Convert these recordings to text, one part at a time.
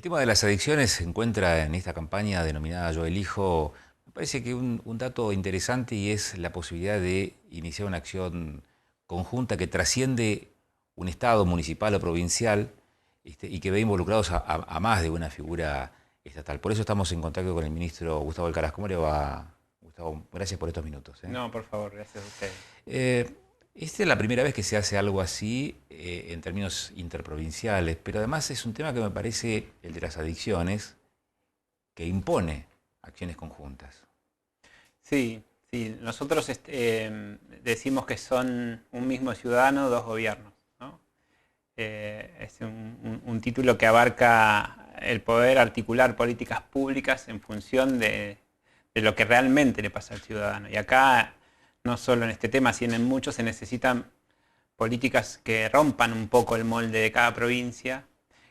tema de las adicciones se encuentra en esta campaña denominada Yo Elijo. Me parece que un dato interesante y es la posibilidad de iniciar una acción conjunta que trasciende un estado municipal o provincial y que ve involucrados a más de una figura estatal. Por eso estamos en contacto con el ministro Gustavo Alcaraz. ¿Cómo le va, Gustavo? Gracias por estos minutos. No, por favor, gracias a ustedes. Eh, Esta es la primera vez que se hace algo así en términos interprovinciales, pero además es un tema que me parece, el de las adicciones, que impone acciones conjuntas. Sí, sí, nosotros decimos que son un mismo ciudadano, dos gobiernos, ¿no? Es un título que abarca el poder articular políticas públicas en función de lo que realmente le pasa al ciudadano. Y acá, no solo en este tema, sino en muchos, se necesitan políticas que rompan un poco el molde de cada provincia,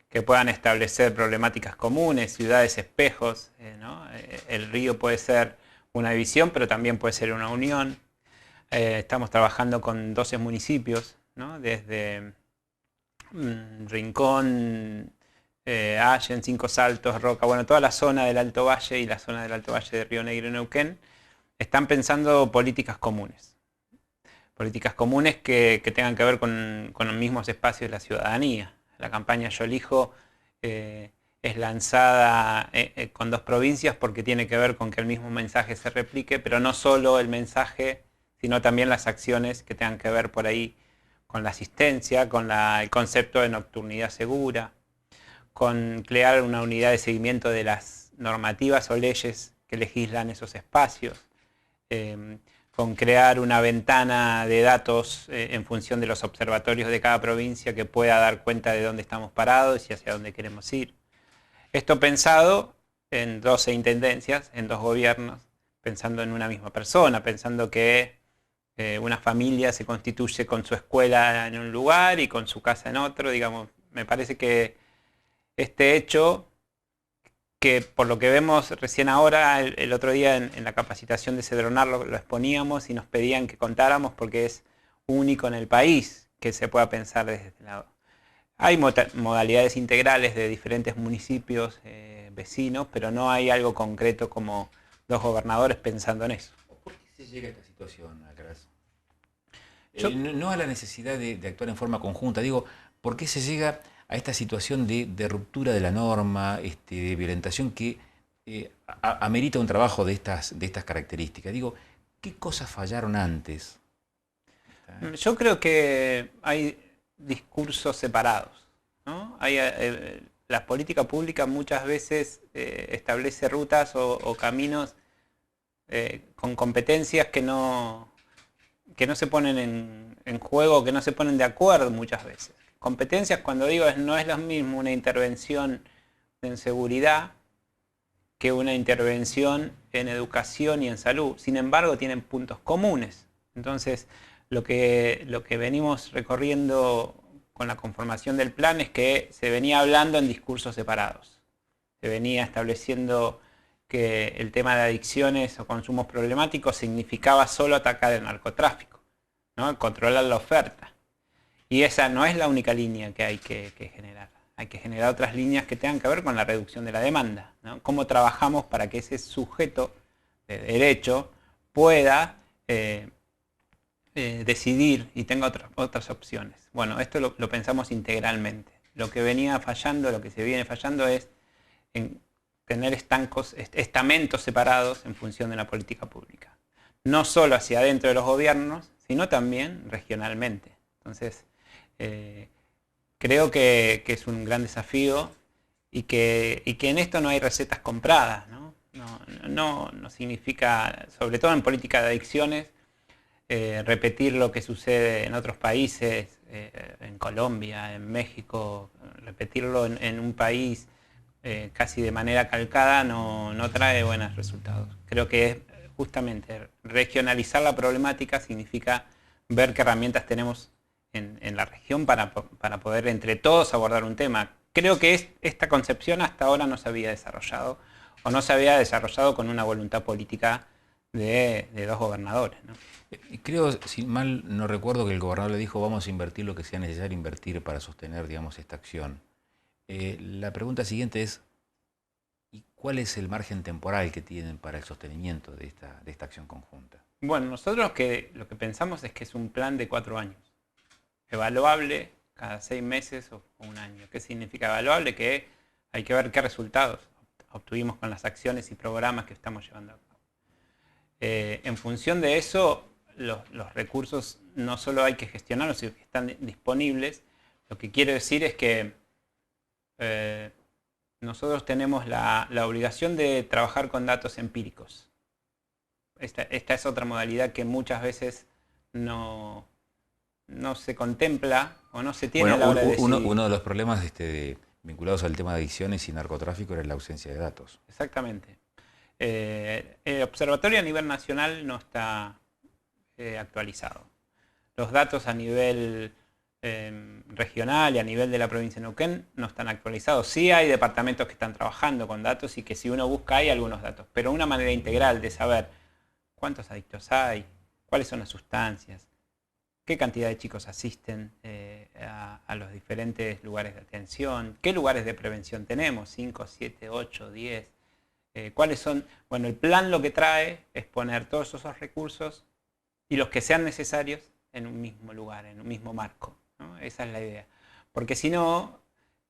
que puedan establecer problemáticas comunes, ciudades espejos, ¿no? El río puede ser una división, pero también puede ser una unión. Estamos trabajando con 12 municipios, ¿no? Desde Rincón, Allen, Cinco Saltos, Roca, bueno, toda la zona del Alto Valle y la zona del Alto Valle de Río Negro y Neuquén, están pensando políticas comunes. Políticas comunes que tengan que ver con los mismos espacios de la ciudadanía. La campaña Yo Elijo es lanzada con dos provincias porque tiene que ver con que el mismo mensaje se replique, pero no solo el mensaje, sino también las acciones que tengan que ver por ahí con la asistencia, con el concepto de nocturnidad segura, con crear una unidad de seguimiento de las normativas o leyes que legislan esos espacios, con crear una ventana de datos en función de los observatorios de cada provincia que pueda dar cuenta de dónde estamos parados y hacia dónde queremos ir. Esto pensado en 12 intendencias, en dos gobiernos, pensando en una misma persona, pensando que una familia se constituye con su escuela en un lugar y con su casa en otro. Digamos, me parece que este hecho, que por lo que vemos recién ahora, el otro día en la capacitación de Cedronar lo exponíamos y nos pedían que contáramos porque es único en el país que se pueda pensar desde este lado. Hay modalidades integrales de diferentes municipios vecinos, pero no hay algo concreto como dos gobernadores pensando en eso. ¿Por qué se llega a esta situación, Alcaraz? Yo, No a la necesidad de actuar en forma conjunta, digo, ¿por qué se llega a esta situación de ruptura de la norma, de violentación que amerita un trabajo de estas características? Digo, ¿qué cosas fallaron antes? yo creo que hay discursos separados, ¿no? La política pública muchas veces establece rutas o caminos con competencias que no se ponen en juego, que no se ponen de acuerdo muchas veces. Competencias, cuando digo, no es lo mismo una intervención en seguridad que una intervención en educación y en salud. Sin embargo, tienen puntos comunes. Entonces, lo que venimos recorriendo con la conformación del plan es que se venía hablando en discursos separados. Se venía estableciendo que el tema de adicciones o consumos problemáticos significaba solo atacar el narcotráfico, ¿no? Controlar la oferta. Y esa no es la única línea que hay que generar. Hay que generar otras líneas que tengan que ver con la reducción de la demanda, ¿no? Cómo trabajamos para que ese sujeto de derecho pueda decidir y tenga otras opciones. Bueno, esto lo pensamos integralmente. Lo que venía fallando, lo que se viene fallando es en tener estamentos separados en función de la política pública. No solo hacia adentro de los gobiernos, sino también regionalmente. Entonces, creo que es un gran desafío y que en esto no hay recetas compradas, ¿no? No significa, sobre todo en política de adicciones, repetir lo que sucede en otros países, en Colombia, en México, repetirlo en un país casi de manera calcada no trae buenos resultados. Creo que justamente regionalizar la problemática significa ver qué herramientas tenemos en la región para poder entre todos abordar un tema. Creo que esta concepción hasta ahora no se había desarrollado o no se había desarrollado con una voluntad política de dos gobernadores, ¿no? Creo, si mal no recuerdo, que el gobernador le dijo vamos a invertir lo que sea necesario invertir para sostener, digamos, esta acción. La pregunta siguiente es, ¿y cuál es el margen temporal que tienen para el sostenimiento de esta acción conjunta? Bueno, nosotros lo que pensamos es que es un plan de 4 años, evaluable cada 6 meses o un año. ¿Qué significa evaluable? Que hay que ver qué resultados obtuvimos con las acciones y programas que estamos llevando a cabo. En función de eso, los recursos no solo hay que gestionarlos, sino que están disponibles. Lo que quiero decir es que nosotros tenemos la obligación de trabajar con datos empíricos. Esta es otra modalidad que muchas veces no se contempla o no se tiene Bueno, a la hora de decidir. uno de los problemas vinculados al tema de adicciones y narcotráfico era la ausencia de datos. Exactamente. El observatorio a nivel nacional no está actualizado. Los datos a nivel regional y a nivel de la provincia de Neuquén no están actualizados. Sí hay departamentos que están trabajando con datos y que si uno busca hay algunos datos, pero una manera integral de saber cuántos adictos hay, cuáles son las sustancias, qué cantidad de chicos asisten a los diferentes lugares de atención, qué lugares de prevención tenemos, 5, 7, 8, 10, cuáles son. Bueno, el plan lo que trae es poner todos esos recursos y los que sean necesarios en un mismo lugar, en un mismo marco, ¿no? Esa es la idea. Porque si no,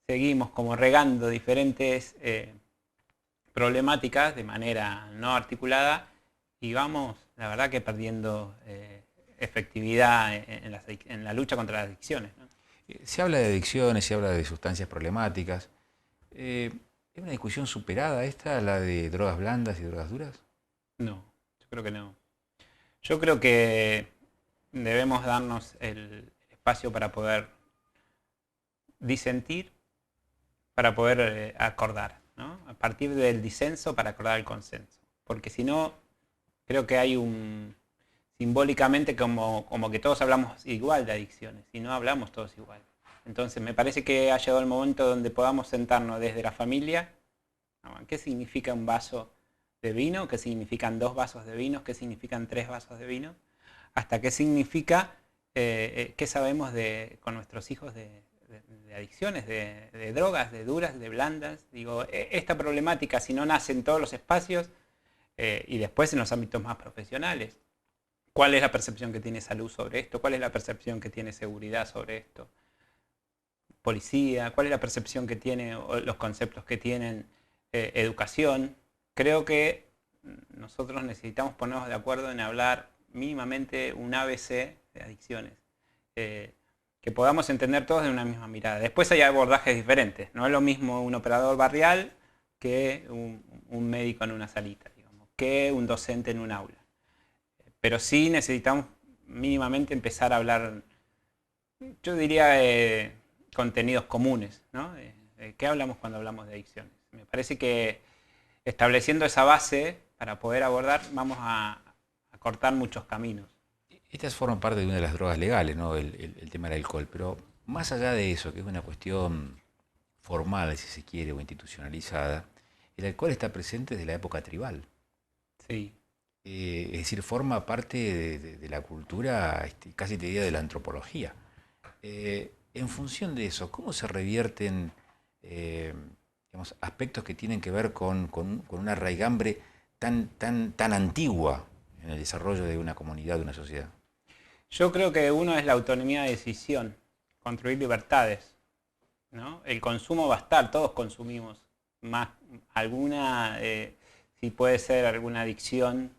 seguimos como regando diferentes problemáticas de manera no articulada y vamos, la verdad, que perdiendo efectividad en la lucha contra las adicciones, ¿no? Se habla de adicciones, se habla de sustancias problemáticas. ¿Es una discusión superada esta, la de drogas blandas y drogas duras? No, yo creo que no. Yo creo que debemos darnos el espacio para poder disentir, para poder acordar, ¿no? A partir del disenso para acordar el consenso. Porque si no, creo que hay simbólicamente como que todos hablamos igual de adicciones y no hablamos todos igual. Entonces me parece que ha llegado el momento donde podamos sentarnos desde la familia. ¿Qué significa un vaso de vino? ¿Qué significan 2 vasos de vino? ¿Qué significan 3 vasos de vino? Hasta qué significa, qué sabemos con nuestros hijos de adicciones, de drogas, de duras, de blandas. Digo, esta problemática, si no nace en todos los espacios y después en los ámbitos más profesionales, ¿cuál es la percepción que tiene salud sobre esto? ¿Cuál es la percepción que tiene seguridad sobre esto? Policía, ¿cuál es la percepción que tiene o los conceptos que tienen educación? Creo que nosotros necesitamos ponernos de acuerdo en hablar mínimamente un ABC de adicciones, que podamos entender todos de una misma mirada. Después hay abordajes diferentes, no es lo mismo un operador barrial que un médico en una salita, digamos, que un docente en un aula. Pero sí necesitamos mínimamente empezar a hablar, yo diría, contenidos comunes, ¿no? ¿Qué hablamos cuando hablamos de adicciones? Me parece que estableciendo esa base para poder abordar, vamos a cortar muchos caminos. Estas forman parte de una de las drogas legales, ¿no? El tema del alcohol, pero más allá de eso, que es una cuestión formal, si se quiere, o institucionalizada, el alcohol está presente desde la época tribal. Sí. Es decir, forma parte de la cultura, casi te diría de la antropología. En función de eso, ¿cómo se revierten digamos, aspectos que tienen que ver con una raigambre tan antigua en el desarrollo de una comunidad, de una sociedad? Yo creo que uno es la autonomía de decisión, construir libertades, ¿no? El consumo va a estar, todos consumimos más alguna, si puede ser alguna adicción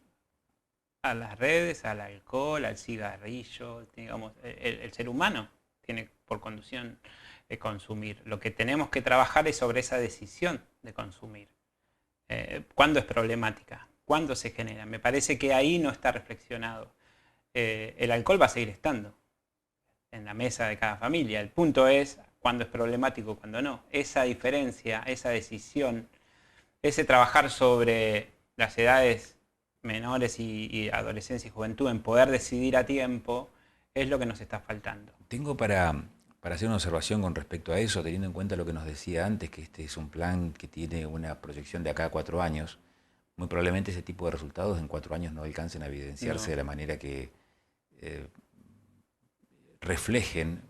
a las redes, al alcohol, al cigarrillo, digamos, el ser humano tiene por conducción consumir. Lo que tenemos que trabajar es sobre esa decisión de consumir. ¿Cuándo es problemática? ¿Cuándo se genera? Me parece que ahí no está reflexionado. El alcohol va a seguir estando en la mesa de cada familia. El punto es cuándo es problemático, cuándo no. Esa diferencia, esa decisión, ese trabajar sobre las edades menores y adolescencia y juventud en poder decidir a tiempo es lo que nos está faltando. Tengo para hacer una observación con respecto a eso, teniendo en cuenta lo que nos decía antes, que este es un plan que tiene una proyección de acá a 4 años. Muy probablemente ese tipo de resultados en 4 años no alcancen a evidenciarse de la manera que reflejen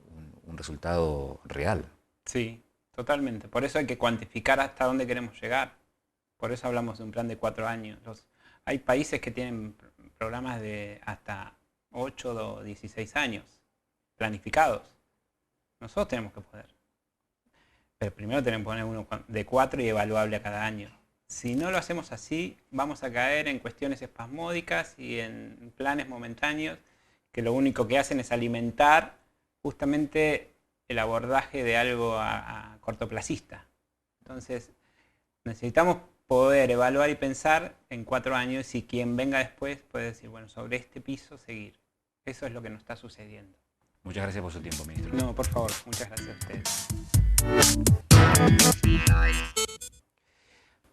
un resultado real. Sí, Totalmente. Por eso hay que cuantificar hasta dónde queremos llegar. Por eso hablamos de un plan de 4 años. Hay países que tienen programas de hasta 8 o 16 años planificados. Nosotros tenemos que poder. Pero primero tenemos que poner uno de 4 y evaluable a cada año. Si no lo hacemos así, vamos a caer en cuestiones espasmódicas y en planes momentáneos que lo único que hacen es alimentar justamente el abordaje de algo a cortoplacista. Entonces, necesitamos poder evaluar y pensar en 4 años y quien venga después puede decir, bueno, sobre este piso seguir. Eso es lo que nos está sucediendo. Muchas gracias por su tiempo, ministro. No, por favor, muchas gracias a ustedes.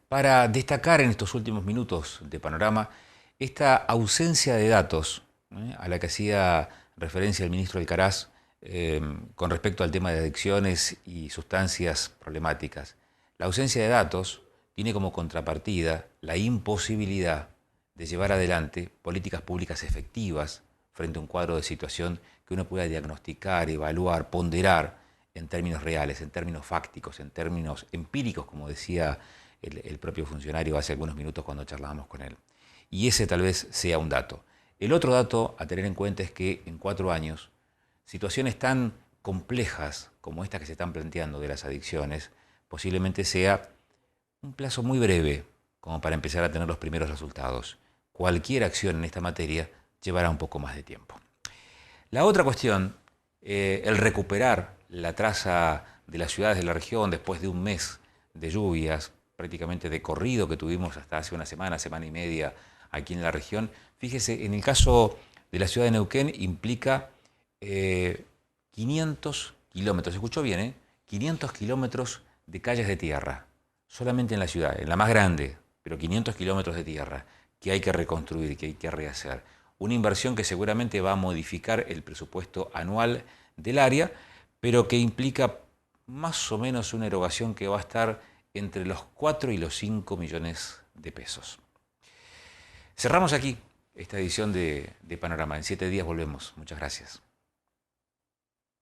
Para destacar en estos últimos minutos de Panorama esta ausencia de datos a la que hacía referencia el ministro Alcaraz con respecto al tema de adicciones y sustancias problemáticas. La ausencia de datos tiene como contrapartida la imposibilidad de llevar adelante políticas públicas efectivas frente a un cuadro de situación que uno pueda diagnosticar, evaluar, ponderar en términos reales, en términos fácticos, en términos empíricos, como decía el propio funcionario hace algunos minutos cuando charlábamos con él. Y ese tal vez sea un dato. El otro dato a tener en cuenta es que en 4 años, situaciones tan complejas como estas que se están planteando de las adicciones, posiblemente sea un plazo muy breve como para empezar a tener los primeros resultados. Cualquier acción en esta materia llevará un poco más de tiempo. La otra cuestión, el recuperar la traza de las ciudades de la región después de un mes de lluvias, prácticamente de corrido que tuvimos hasta hace una semana, semana y media aquí en la región. Fíjese, en el caso de la ciudad de Neuquén implica 500 kilómetros, escuchó bien, 500 kilómetros de calles de tierra, solamente en la ciudad, en la más grande, pero 500 kilómetros de tierra que hay que reconstruir, que hay que rehacer. Una inversión que seguramente va a modificar el presupuesto anual del área, pero que implica más o menos una erogación que va a estar entre los 4 y los 5 millones de pesos. Cerramos aquí esta edición de Panorama. En 7 días volvemos. Muchas gracias.